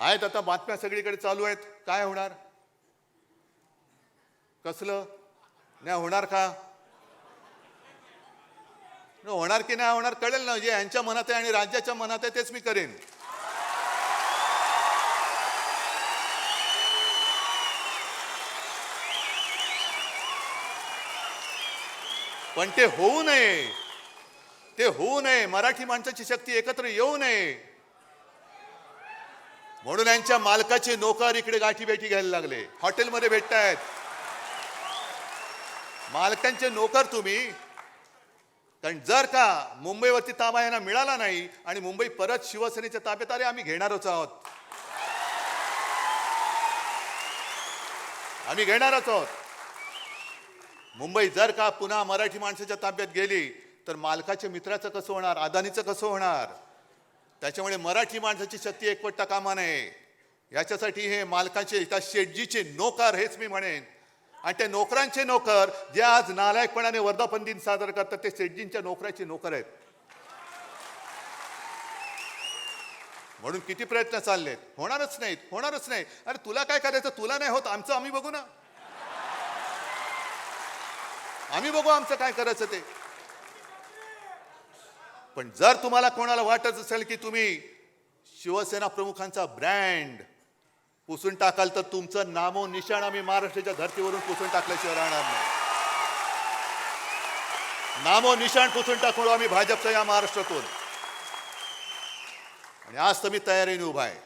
आहेत आता बातम्या सगळीकडे चालू आहेत. काय होणार? कसलं नाही होणार का? होणार की नाही होणार कळेल ना. जे यांच्या मनात आहे आणि राज्याच्या मनात आहे तेच मी करेन. पण ते होऊ नये, ते होऊ नये. मराठी माणसाची शक्ती एकत्र येऊ नये म्हणून यांच्या मालकाचे नोकर इकडे गाठीभेटी घ्यायला लागले. हॉटेलमध्ये भेटतायत मालकांचे नोकर तुम्ही. कारण जर का मुंबईवरती ताबा यांना मिळाला नाही आणि मुंबई परत शिवसेनेच्या ताब्यात आले, आम्ही घेणारच आहोत. आम्ही घेणारच आहोत. मुंबई जर का पुन्हा मराठी माणसाच्या ताब्यात गेली तर मालकाच्या मित्राचं कसं होणार? अदानीचं कसं होणार? त्याच्यामुळे मराठी माणसाची शक्ती एकवटता कामा नये. याच्यासाठी हे मालकाचे त्या शेटजीचे नोकर, हेच मी म्हणेन. आणि त्या नोकरांचे नोकर जे आज नालायकपणाने वर्धापन दिन साजरा करतात ते शेटजींच्या नोकराचे नोकर आहेत. म्हणून किती प्रयत्न चाललेत. होणारच नाहीत, होणारच नाही. अरे तुला काय करायचं? तुला नाही होत, आमचं आम्ही बघू ना. आम्ही बघू आमचं काय करायचं ते. पण जर तुम्हाला कोणाला वाटत असेल की तुम्ही शिवसेना प्रमुखांचा ब्रँड पुसून टाकाल तर तुमचं नामो निशाण आम्ही महाराष्ट्राच्या धर्तीवरून पुसून टाकल्याशिवाय राहणार नाही. नामो निशाण पुसून टाकू आम्ही भाजपच्या या महाराष्ट्रातून. आणि आज तर मी तयारीने उभा आहे.